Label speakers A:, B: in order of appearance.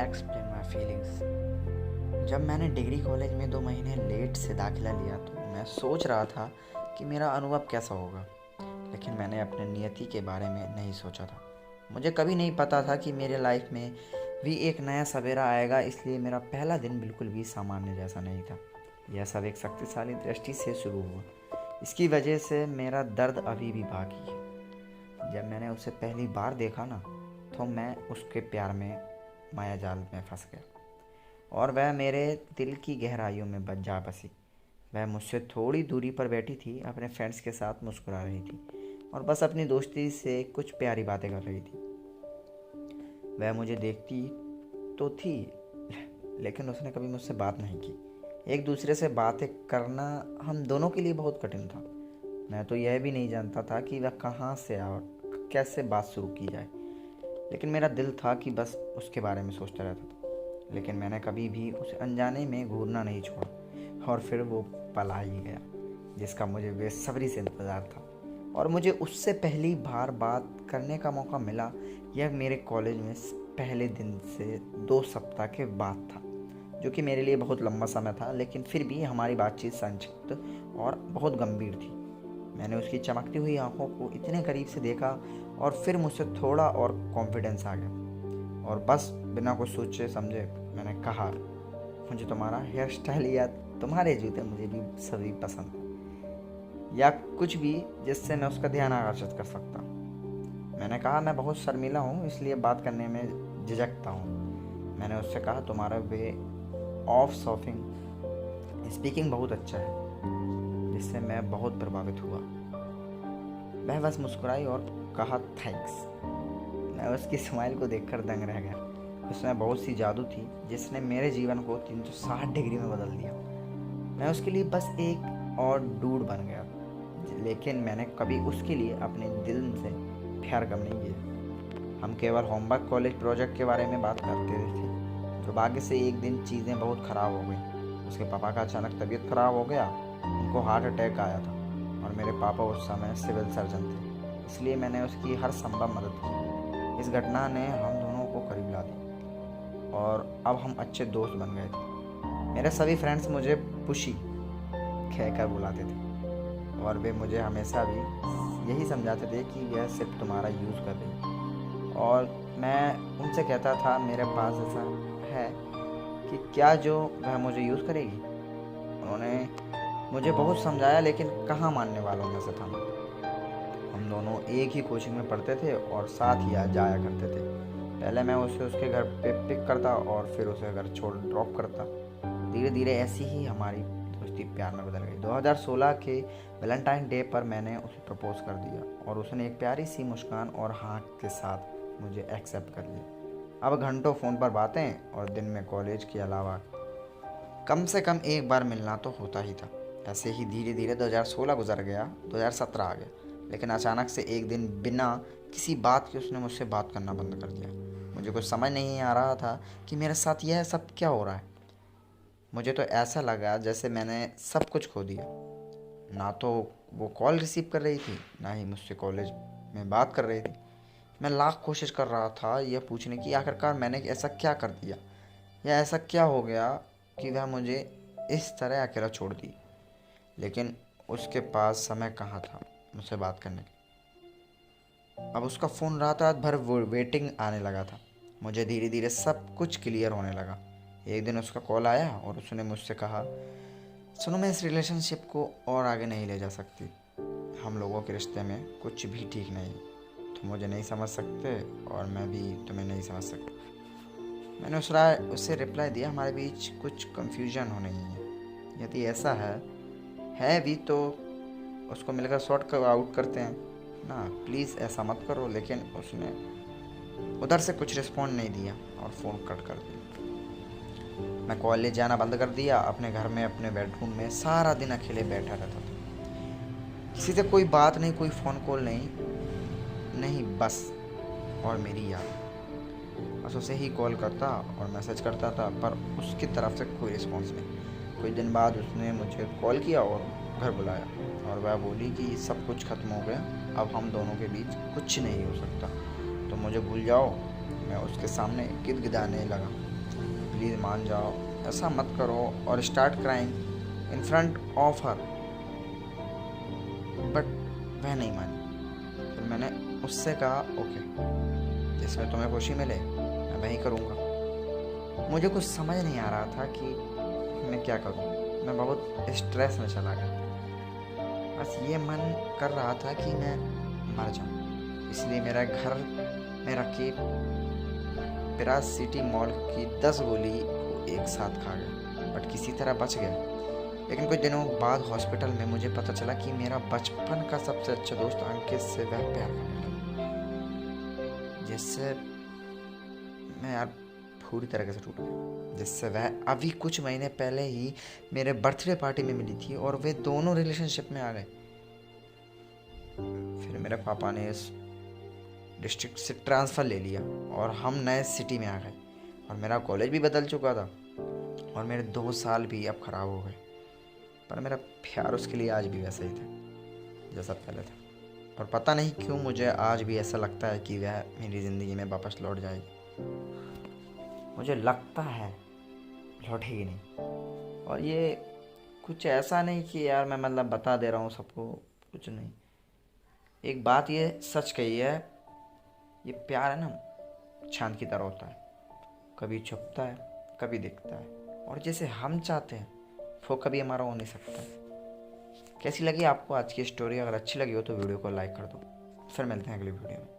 A: Explain my feelings. जब मैंने degree college में 2 महीने लेट से दाखिला लिया तो मैं सोच रहा था कि मेरा अनुभव कैसा होगा, लेकिन मैंने अपने नियति के बारे में नहीं सोचा था। मुझे कभी नहीं पता था कि मेरे लाइफ में भी एक नया सवेरा आएगा, इसलिए मेरा पहला दिन बिल्कुल भी सामान्य जैसा नहीं था। यह सब एक शक्तिशाली दृष्टि से शुरू हुआ। इसकी वजह से मेरा दर्द अभी भी बाकी है। जब मैंने उसे पहली बार देखा ना, तो मैं उसके प्यार में माया जाल में फंस गया और वह मेरे दिल की गहराइयों में जा बसी। वह मुझसे थोड़ी दूरी पर बैठी थी, अपने फ्रेंड्स के साथ मुस्कुरा रही थी और बस अपनी दोस्ती से कुछ प्यारी बातें कर रही थी। वह मुझे देखती तो थी, लेकिन उसने कभी मुझसे बात नहीं की। एक दूसरे से बातें करना हम दोनों के लिए बहुत कठिन था। मैं तो यह भी नहीं जानता था कि वह कहाँ से और कैसे बात शुरू की जाए, लेकिन मेरा दिल था कि बस उसके बारे में सोचता रहता था। लेकिन मैंने कभी भी उसे अनजाने में घूरना नहीं छोड़ा और फिर वो पल आ ही गया जिसका मुझे बेसब्री से इंतज़ार था और मुझे उससे पहली बार बात करने का मौका मिला। यह मेरे कॉलेज में पहले दिन से 2 सप्ताह के बाद था, जो कि मेरे लिए बहुत लंबा समय था, लेकिन फिर भी हमारी बातचीत संक्षिप्त और बहुत गंभीर थी। मैंने उसकी चमकती हुई आंखों को इतने करीब से देखा और फिर मुझसे थोड़ा और कॉन्फिडेंस आ गया और बस बिना कुछ सोचे समझे मैंने कहा, मुझे तुम्हारा हेयर स्टाइल या तुम्हारे जूते मुझे भी सभी पसंद है, या कुछ भी जिससे मैं उसका ध्यान आकर्षित कर सकता हूँ। मैंने कहा, मैं बहुत शर्मीला हूँ, इसलिए बात करने में झिझकता हूँ। मैंने उससे कहा, तुम्हारा वे ऑफ स्पीकिंग बहुत अच्छा है, जिससे मैं बहुत प्रभावित हुआ। वह बस मुस्कुराई और कहा, थैंक्स। मैं उसकी स्माइल को देखकर दंग रह गया। उसमें बहुत सी जादू थी जिसने मेरे जीवन को 360 डिग्री में बदल दिया। मैं उसके लिए बस एक और डूड बन गया, लेकिन मैंने कभी उसके लिए अपने दिल से प्यार कम नहीं किया। हम केवल होमवर्क, कॉलेज प्रोजेक्ट के बारे में बात करते थे। दुर्भाग्य से एक दिन चीज़ें बहुत ख़राब हो गई। उसके पापा का अचानक तबीयत ख़राब हो गया। उनको हार्ट अटैक आया था और मेरे पापा उस समय सिविल सर्जन थे, इसलिए मैंने उसकी हर संभव मदद की। इस घटना ने हम दोनों को करीब ला दिया और अब हम अच्छे दोस्त बन गए थे। मेरे सभी फ्रेंड्स मुझे पुशी कहकर बुलाते थे और वे मुझे हमेशा भी यही समझाते थे कि वह सिर्फ तुम्हारा यूज़ कर रही, और मैं उनसे कहता था, मेरे पास ऐसा है कि क्या जो वह मुझे यूज़ करेगी। उन्होंने मुझे बहुत समझाया, लेकिन कहाँ मानने वालों में से था मैं। हम दोनों एक ही कोचिंग में पढ़ते थे और साथ ही जाया करते थे। पहले मैं उसे उसके घर पे पिक करता और फिर उसे घर छोड़ ड्रॉप करता। धीरे धीरे ऐसी ही हमारी दोस्ती प्यार में बदल गई। 2016 के वैलेंटाइन डे पर मैंने उसे प्रपोज कर दिया और उसने एक प्यारी सी मुस्कान और हाँ के साथ मुझे एक्सेप्ट कर लिया। अब घंटों फ़ोन पर बातें और दिन में कॉलेज के अलावा कम से कम एक बार मिलना तो होता ही था। ऐसे ही धीरे धीरे 2016 गुजर गया, 2017 आ गया, लेकिन अचानक से एक दिन बिना किसी बात के उसने मुझसे बात करना बंद कर दिया। मुझे कुछ समझ नहीं आ रहा था कि मेरे साथ यह सब क्या हो रहा है। मुझे तो ऐसा लगा जैसे मैंने सब कुछ खो दिया। ना तो वो कॉल रिसीव कर रही थी, ना ही मुझसे कॉलेज में बात कर रही थी। मैं लाख कोशिश कर रहा था यह पूछने की, आखिरकार मैंने ऐसा क्या कर दिया या ऐसा क्या हो गया कि वह मुझे इस तरह अकेला छोड़ दी। लेकिन उसके पास समय कहाँ था मुझसे बात करने का। अब उसका फ़ोन रात रात भर वेटिंग आने लगा था। मुझे धीरे धीरे सब कुछ क्लियर होने लगा। एक दिन उसका कॉल आया और उसने मुझसे कहा, सुनो, मैं इस रिलेशनशिप को और आगे नहीं ले जा सकती। हम लोगों के रिश्ते में कुछ भी ठीक नहीं। तुम मुझे नहीं समझ सकते और मैं भी तुम्हें नहीं समझ सकती। मैंने उससे रिप्लाई दिया, हमारे बीच कुछ कंफ्यूजन हो नहीं है। यदि ऐसा है भी तो उसको मिलकर सॉर्ट आउट करते हैं ना, प्लीज़ ऐसा मत करो। लेकिन उसने उधर से कुछ रिस्पॉन्ड नहीं दिया और फ़ोन कट कर दिया। मैं कॉलेज जाना बंद कर दिया। अपने घर में अपने बेडरूम में सारा दिन अकेले बैठा रहता था। किसी से कोई बात नहीं, कोई फ़ोन कॉल नहीं, बस और मेरी याद। बस उसे ही कॉल करता और मैसेज करता था, पर उसकी तरफ से कोई रिस्पॉन्स नहीं। कुछ दिन बाद उसने मुझे कॉल किया और घर बुलाया और वह बोली कि सब कुछ ख़त्म हो गया, अब हम दोनों के बीच कुछ नहीं हो सकता। तो मुझे भूल जाओ मैं उसके सामने गिदगिदाने लगा, प्लीज़ मान जाओ, ऐसा मत करो, और start crying in front of her. But वह नहीं मानी। फिर मैंने उससे कहा, ओके, जिसमें तुम्हें खुशी मिले मैं वही करूँगा। मुझे कुछ समझ नहीं आ रहा था कि मैं क्या करूँ। मैं बहुत स्ट्रेस में चला गया। बस ये मन कर रहा था कि मैं मर जाऊँ। इसलिए मेरा घर में रखी पिराज सिटी मॉल की 10 गोली को एक साथ खा गया, बट किसी तरह बच गया। लेकिन कुछ दिनों बाद हॉस्पिटल में मुझे पता चला कि मेरा बचपन का सबसे अच्छा दोस्त अंकित से वह प्यार करने लगा, जिससे मैं यार पूरी तरीके से टूट गया। जिससे वह अभी कुछ महीने पहले ही मेरे बर्थडे पार्टी में मिली थी, और वे दोनों रिलेशनशिप में आ गए। फिर मेरे पापा ने इस डिस्ट्रिक्ट से ट्रांसफ़र ले लिया और हम नए सिटी में आ गए, और मेरा कॉलेज भी बदल चुका था, और मेरे 2 साल भी अब ख़राब हो गए। पर मेरा प्यार उसके लिए आज भी वैसा ही था जैसा पहले था, और पता नहीं क्यों मुझे आज भी ऐसा लगता है कि वह मेरी ज़िंदगी में वापस लौट जाएगी। मुझे लगता है लौटेगी नहीं। और ये कुछ ऐसा नहीं कि यार मैं मतलब बता दे रहा हूँ सबको, कुछ नहीं। एक बात ये सच कही है, ये प्यार है ना, चांद की तरह होता है, कभी छुपता है, कभी दिखता है, और जैसे हम चाहते हैं वो कभी हमारा हो नहीं सकता। कैसी लगी आपको आज की स्टोरी? अगर अच्छी लगी हो तो वीडियो को लाइक कर दो। फिर मिलते हैं अगली वीडियो में।